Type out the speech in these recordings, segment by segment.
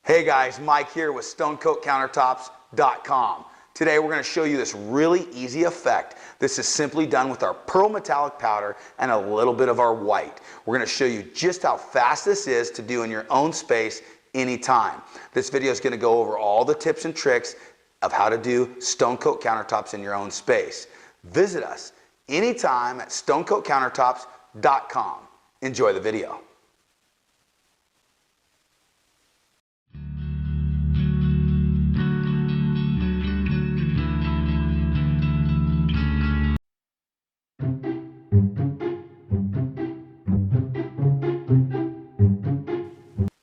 Hey guys, Mike here with StoneCoatCountertops.com. Today we're going to show you this really easy effect. This is simply done with our pearl metallic powder and a little bit of our white. We're going to show you just how fast this is to do in your own space anytime. This video is going to go over all the tips and tricks of how to do stone coat countertops in your own space. Visit us anytime at StoneCoatCountertops.com. Enjoy the video.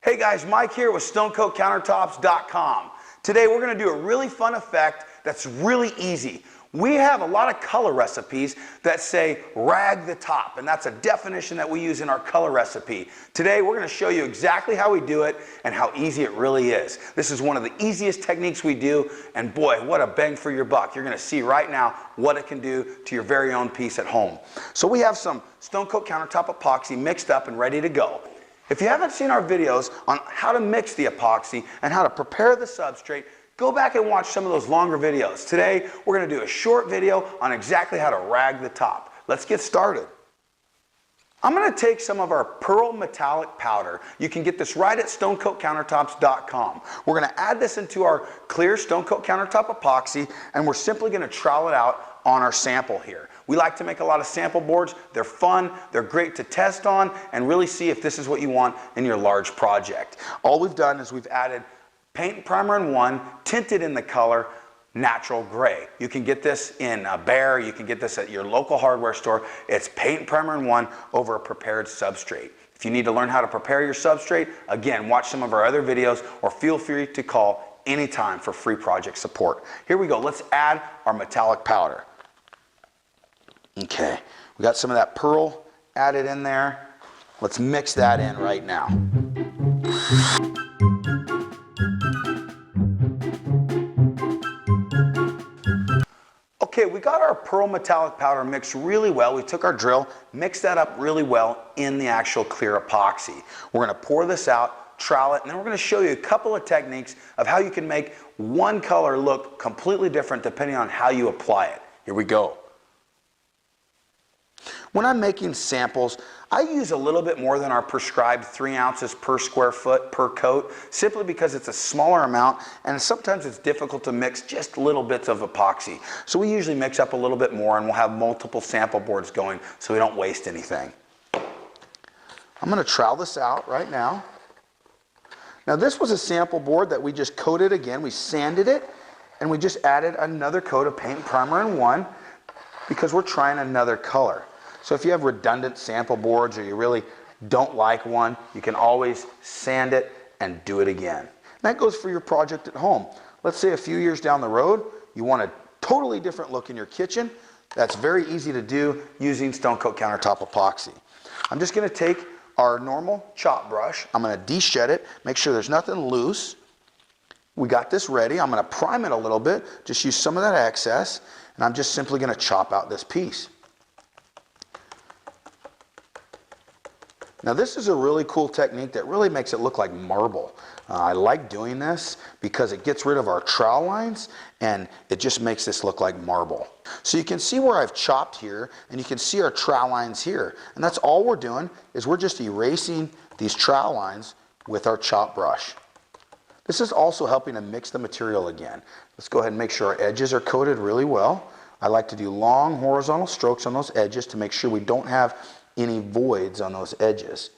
Hey guys, Mike here with StoneCoatCountertops.com. Today we're going to do a really fun effect that's really easy. We have a lot of color recipes that say rag the top, and that's a definition that we use in our color recipe. Today we're going to show you exactly how we do it and how easy it really is. This is one of the easiest techniques we do, and boy, what a bang for your buck. You're going to see right now what it can do to your very own piece at home. So we have some Stone Coat Countertop epoxy mixed up and ready to go. If you haven't seen our videos on how to mix the epoxy and how to prepare the substrate, go back and watch some of those longer videos. Today, we're going to do a short video on exactly how to rag the top. Let's get started. I'm going to take some of our pearl metallic powder. You can get this right at StoneCoatCountertops.com. We're going to add this into our clear Stone Coat Countertop epoxy, and we're simply going to trowel it out on our sample here. We like to make a lot of sample boards. They're fun, they're great to test on, and really see if this is what you want in your large project. All we've done is we've added paint and primer in one, tinted in the color natural gray. You can get this in a Bear, you can get this at your local hardware store. It's paint and primer in one over a prepared substrate. If you need to learn how to prepare your substrate, again, watch some of our other videos or feel free to call anytime for free project support. Here we go, let's add our metallic powder. Okay, we got some of that pearl added in there. Let's mix that in right now. Okay, we got our pearl metallic powder mixed really well. We took our drill, mixed that up really well in the actual clear epoxy. We're going to pour this out, trowel it, and then we're going to show you a couple of techniques of how you can make one color look completely different depending on how you apply it. Here we go. When I'm making samples, I use a little bit more than our prescribed 3 ounces per square foot per coat, simply because it's a smaller amount and sometimes it's difficult to mix just little bits of epoxy. So we usually mix up a little bit more, and we'll have multiple sample boards going so we don't waste anything. I'm going to trowel this out right now. Now this was a sample board that we just coated again. We sanded it and we just added another coat of paint and primer in one because we're trying another color. So if you have redundant sample boards or you really don't like one, you can always sand it and do it again. And that goes for your project at home. Let's say a few years down the road, you want a totally different look in your kitchen. That's very easy to do using Stone Coat Countertop epoxy. I'm just going to take our normal chop brush. I'm going to de-shed it, make sure there's nothing loose. We got this ready. I'm going to prime it a little bit, just use some of that excess, and I'm just simply going to chop out this piece. Now this is a really cool technique that really makes it look like marble. I like doing this because it gets rid of our trowel lines and it just makes this look like marble. So you can see where I've chopped here, and you can see our trowel lines here. And that's all we're doing, is we're just erasing these trowel lines with our chop brush. This is also helping to mix the material again. Let's go ahead and make sure our edges are coated really well. I like to do long horizontal strokes on those edges to make sure we don't have any voids on those edges.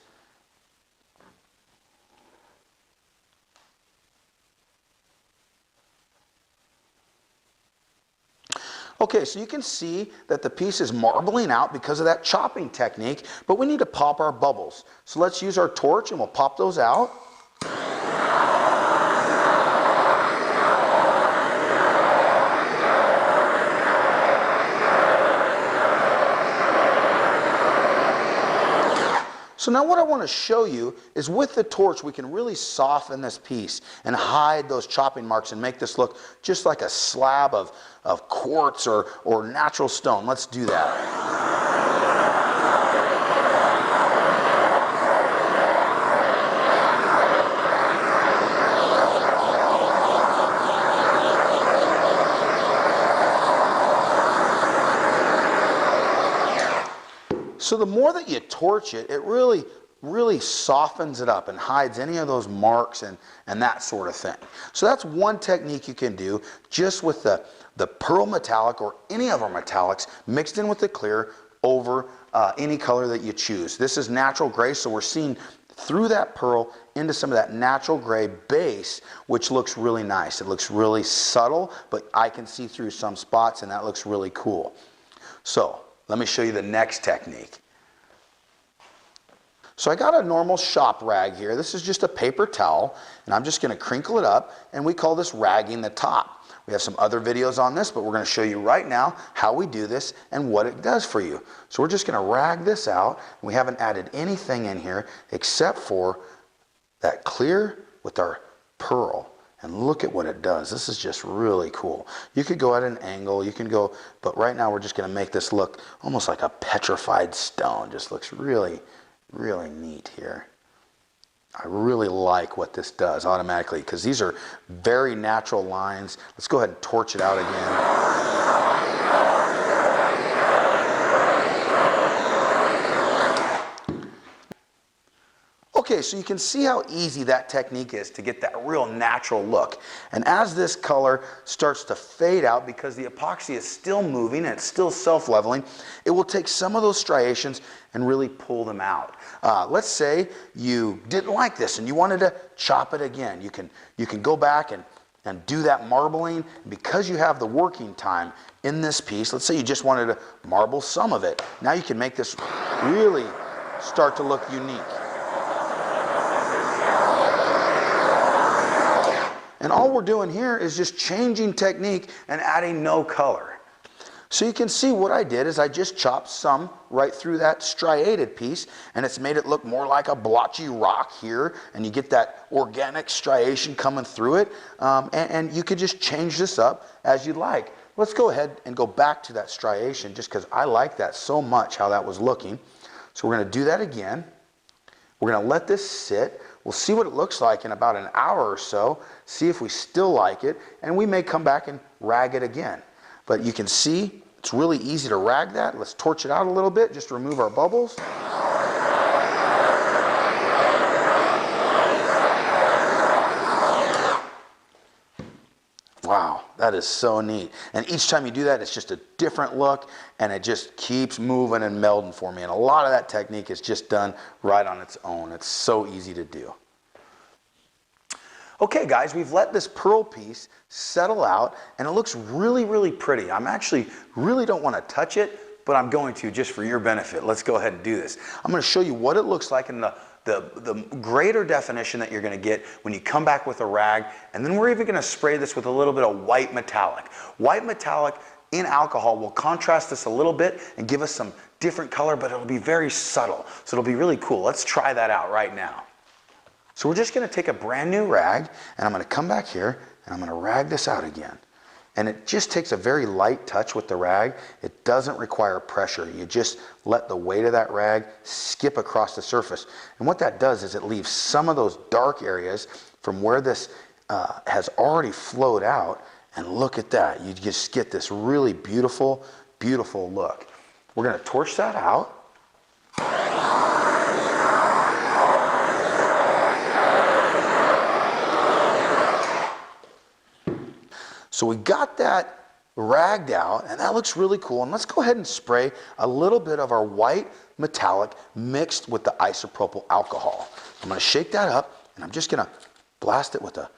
Okay, so you can see that the piece is marbling out because of that chopping technique, but we need to pop our bubbles. So let's use our torch and we'll pop those out. So now what I want to show you is with the torch we can really soften this piece and hide those chopping marks and make this look just like a slab of quartz or natural stone. Let's do that. So the more that you torch it, it really softens it up and hides any of those marks and that sort of thing. So that's one technique you can do just with the pearl metallic or any of our metallics mixed in with the clear over any color that you choose. This is natural gray, so we're seeing through that pearl into some of that natural gray base, which looks really nice. It looks really subtle, but I can see through some spots, and that looks really cool. So let me show you the next technique. So I got a normal shop rag here. This is just a paper towel, and I'm just going to crinkle it up, and we call this ragging the top. We have some other videos on this, but we're going to show you right now how we do this and what it does for you. So we're just going to rag this out. We haven't added anything in here except for that clear with our pearl. And look at what it does. This is just really cool. You could go at an angle, you can go, but right now we're just going to make this look almost like a petrified stone. Just looks really, really neat here. I really like what this does automatically because these are very natural lines. Let's go ahead and torch it out again. Okay, so you can see how easy that technique is to get that real natural look. And as this color starts to fade out because the epoxy is still moving and it's still self-leveling, it will take some of those striations and really pull them out. Let's say you didn't like this and you wanted to chop it again. You can go back and do that marbling. Because you have the working time in this piece, let's say you just wanted to marble some of it. Now you can make this really start to look unique. And all we're doing here is just changing technique and adding no color. So you can see what I did is I just chopped some right through that striated piece, and it's made it look more like a blotchy rock here, and you get that organic striation coming through it, and you could just change this up as you'd like. Let's go ahead and go back to that striation just because I like that so much how that was looking. So we're going to do that again. We're going to let this sit. We'll see what it looks like in about an hour or so, see if we still like it, and we may come back and rag it again. But you can see it's really easy to rag that. Let's torch it out a little bit just to remove our bubbles. Wow, that is so neat. And each time you do that, it's just a different look, and it just keeps moving and melding for me. And a lot of that technique is just done right on its own. It's so easy to do. Okay guys, we've let this pearl piece settle out, and it looks really, really pretty. I'm actually really don't want to touch it, but I'm going to just for your benefit. Let's go ahead and do this. I'm going to show you what it looks like in the greater definition that you're going to get when you come back with a rag, and then we're even going to spray this with a little bit of white metallic. White metallic in alcohol will contrast this a little bit and give us some different color, but it'll be very subtle, so it'll be really cool. Let's try that out right now. So we're just going to take a brand new rag, and I'm going to come back here and I'm going to rag this out again. And it just takes a very light touch with the rag. It doesn't require pressure. You just let the weight of that rag skip across the surface. And what that does is it leaves some of those dark areas from where this has already flowed out. And look at that. You just get this really beautiful, beautiful look. We're going to torch that out. So we got that ragged out, and that looks really cool. And let's go ahead and spray a little bit of our white metallic mixed with the isopropyl alcohol. I'm going to shake that up, and I'm just going to blast it with a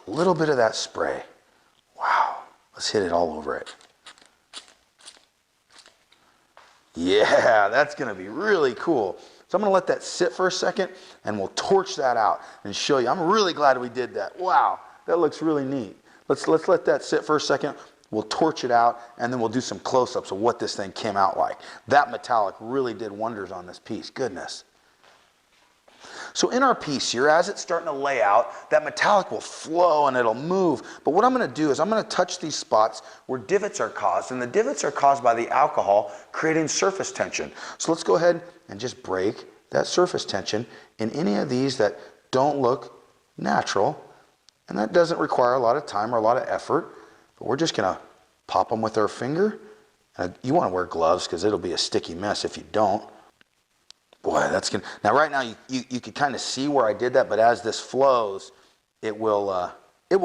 little bit of that spray. Wow, let's hit it all over it. Yeah, that's going to be really cool. So I'm going to let that sit for a second, and we'll torch that out and show you. I'm really glad we did that. Wow, that looks really neat. Let's let that sit for a second. We'll torch it out, and then we'll do some close-ups of what this thing came out like. That metallic really did wonders on this piece. Goodness. So in our piece here, as it's starting to lay out, that metallic will flow and it'll move. But what I'm going to do is I'm going to touch these spots where divots are caused, and the divots are caused by the alcohol creating surface tension. So let's go ahead and just break that surface tension in any of these that don't look natural. And that doesn't require a lot of time or a lot of effort, but we're just going to pop them with our finger. You want to wear gloves because it'll be a sticky mess if you don't. Boy, that's good. Now right now you can kind of see where I did that, but as this flows, it will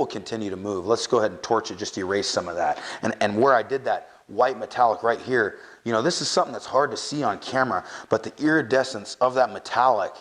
continue to move. Let's go ahead and torch it just to erase some of that. And where I did that white metallic right here, you know, this is something that's hard to see on camera, but the iridescence of that metallic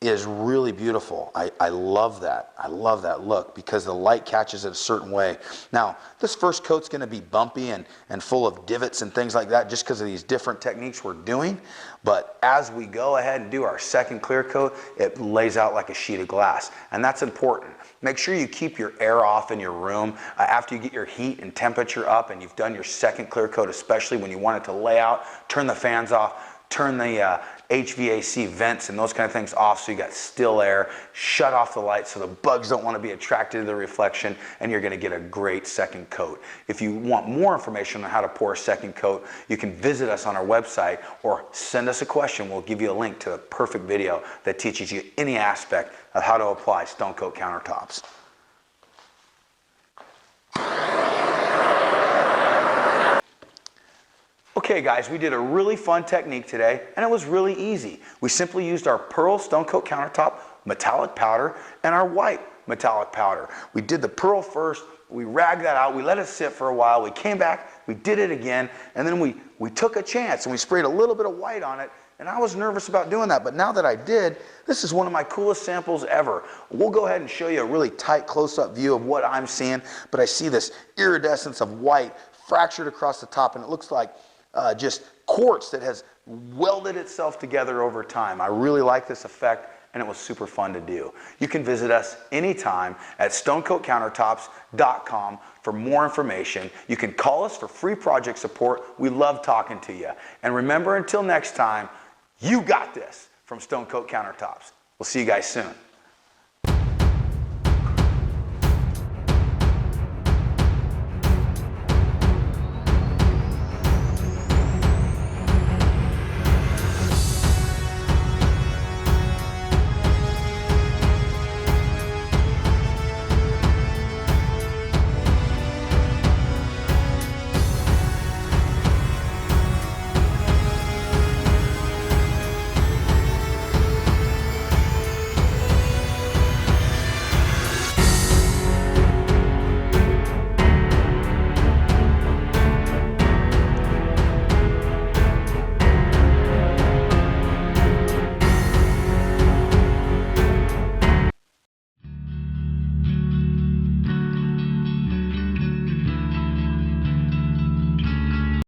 is really beautiful. I love that. I love that look because the light catches it a certain way. Now, this first coat's gonna be bumpy and full of divots and things like that just because of these different techniques we're doing. But as we go ahead and do our second clear coat, it lays out like a sheet of glass. And that's important. Make sure you keep your air off in your room after you get your heat and temperature up and you've done your second clear coat, especially when you want it to lay out. Turn the fans off, turn the HVAC vents and those kind of things off so you got still air. Shut off the lights so the bugs don't want to be attracted to the reflection, and you're going to get a great second coat. If you want more information on how to pour a second coat, you can visit us on our website or send us a question. We'll give you a link to a perfect video that teaches you any aspect of how to apply Stone Coat countertops. Okay guys, we did a really fun technique today and it was really easy. We simply used our pearl Stone Coat countertop metallic powder and our white metallic powder. We did the pearl first, we ragged that out, we let it sit for a while, we came back, we did it again, and then we took a chance and we sprayed a little bit of white on it, and I was nervous about doing that, but now that I did, this is one of my coolest samples ever. We'll go ahead and show you a really tight close-up view of what I'm seeing, but I see this iridescence of white fractured across the top, and it looks like just quartz that has welded itself together over time. I really like this effect and it was super fun to do. You can visit us anytime at stonecoatcountertops.com for more information. You can call us for free project support. We love talking to you. And remember, until next time, you got this from Stone Coat Countertops. We'll see you guys soon.